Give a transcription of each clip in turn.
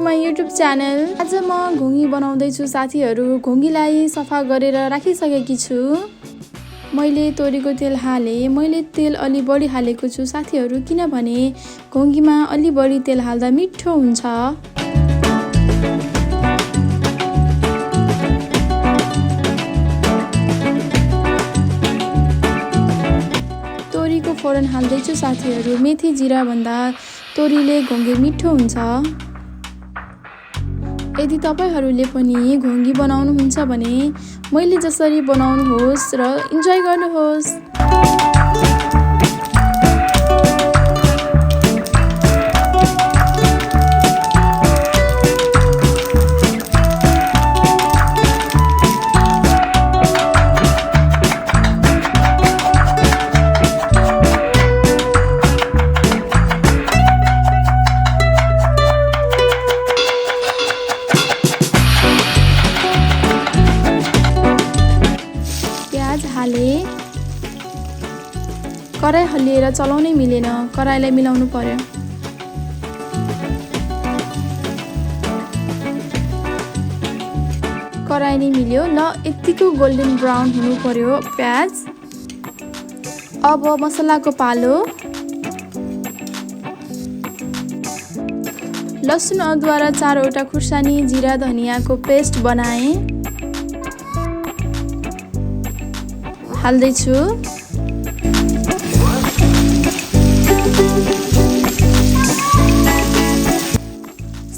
My YouTube channel. आज म घोङ्गी बनाउँदैछु साथीहरू। घोङ्गीलाई सफा गरेर राखिसकेकी छु। मैले तोरीको तेल हाले। मैले तेल अलि बढी हालेको छु साथीहरू, किनभने घोङ्गीमा अलि बढी तेल हाल्दा मिठो हुन्छ। तोरीको फोरन हाल्दैछु साथीहरू। मेथी जिरा भन्दा तोरीले घोङ्गी मिठो हुन्छ। यदि तपाईहरूले पनि घोङ्गी बनाउनुहुन्छ भने मैले जसरी बनाउनुहोस् र इन्जोय गर्नुहोस्। कराई हल्लिएर चलाउनै मिलेन, कराईलाई मिलाउनु पर्यो। कराई नै मिल्यो। ल यतिको गोल्डन ब्राउन हुनु पर्यो प्याज। अब मसलाको पालो। लसुन अदुवा र 4वटा खुर्सानी जिरा धनियाँको पेस्ट बनाएँ, हाल्दैछु।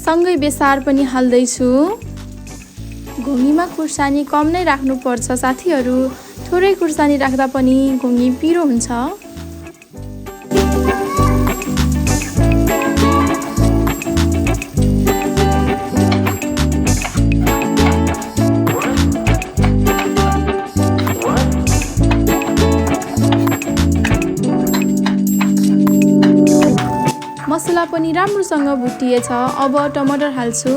सँगै बेसार पनि हाल्दैछु। घोङ्गीमा खुर्सानी कम नै राख्नुपर्छ साथीहरू। थोरै खुर्सानी राख्दा पनि घोङ्गी पिरो हुन्छ। मसला पनि राम्रोसँग भुटिएछ। अब टमाटर हाल्छु।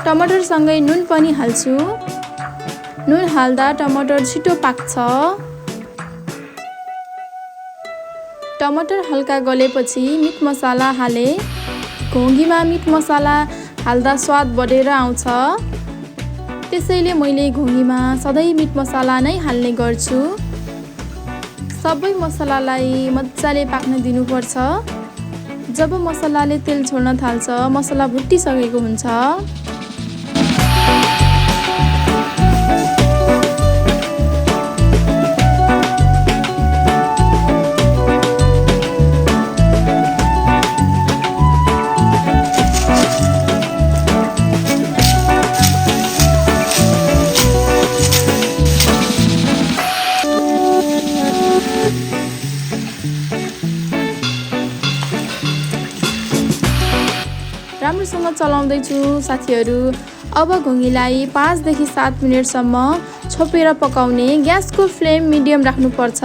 टमाटरसँगै नुन पनि हाल्छु। नुन हाल्दा टमाटर छिटो पाक्छ। टमाटर हल्का गलेपछि मिट मसाला हाले। घोङ्गीमा मिट मसाला हाल्दा स्वाद बढेर आउँछ। त्यसैले मैले घोङ्गीमा सधैँ मिट मसाला नै हाल्ने गर्छु। सबै मसलालाई मजाले पाक्न दिनुपर्छ। जब मसलाले तेल छोड्न थाल्छ, मसला भुटिसकेको हुन्छ। राम्रोसँग चलाउँदैछु साथीहरू। अब घोङ्गीलाई 5 देखि 7 मिनेटसम्म छोपेर पकाउने। ग्यासको फ्लेम मिडियम राख्नुपर्छ।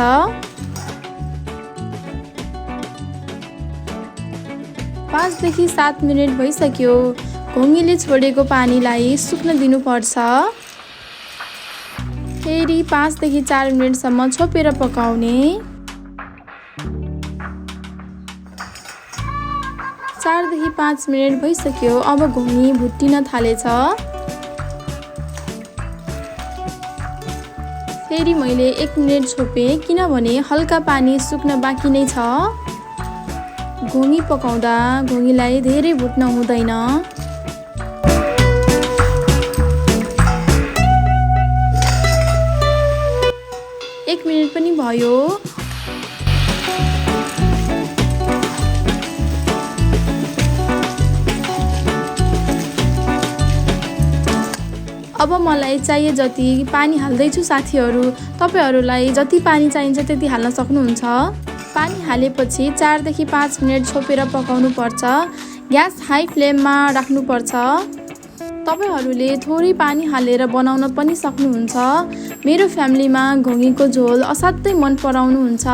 5 देखि 7 मिनेट भइसक्यो। घोङ्गीले छोडेको पानीलाई सुक्न दिनुपर्छ। फेरि 5 देखि 4 मिनेटसम्म छोपेर पकाउने। 4 देखि 5 मिनेट भइसक्यो। अब घोङ्गी भुटिन थालेछ। फेरि मैले 1 मिनेट छोपेँ, किनभने हल्का पानी सुक्न बाँकी नै छ। घोङ्गी पकाउँदा घोङ्गीलाई धेरै भुट्न हुँदैन। 1 मिनेट पनि भयो। अब मलाई चाहिए जति पानी हाल्दैछु साथीहरू। तपाईहरूलाई जति पानी चाहिन्छ त्यति हाल्न सक्नुहुन्छ। पानी हालेपछि 4 देखि 5 मिनेट छोपेर पकाउनु पर्छ। ग्यास हाई फ्लेममा राख्नुपर्छ। तपाईहरूले थोरै पानी हालेर बनाउन पनि सक्नुहुन्छ। मेरो फ्यामिलीमा घोङ्गीको झोल असाध्यै मन पराउनुहुन्छ,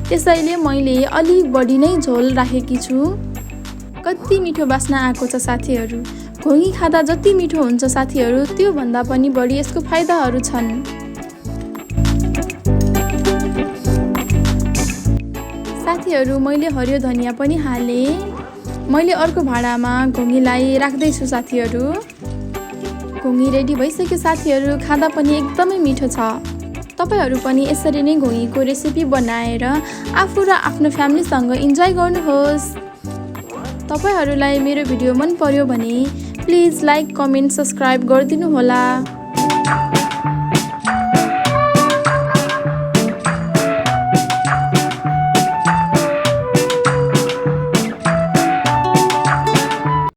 त्यसैले मैले अलि बढी नै झोल राखेकी छु। कति मिठो बास्ना आएको छ साथीहरू। घोङ्गी खाँदा जति मिठो हुन्छ साथीहरू, त्यो भन्दा पनि बढी यसको फाइदाहरू छन्। साथीहरू मैले हरियो धनिया पनि हालेँ। मैले अर्को भाँडामा घोङ्गीलाई राख्दैछु साथीहरू। घोङ्गी रेडी भइसक्यो साथीहरू, खाँदा पनि एकदमै मिठो छ। तपाईहरू पनि यसरी नै घोङ्गीको रेसिपी बनाएर आफू र आफ्नो फ्यामिलीसँग इन्जोय गर्नुहोस्। तपाईहरूलाई मेरो भिडियो मन पर्यो भने प्लिज लाइक, कमेन्ट, सब्स्क्राइब गरिदिनु होला।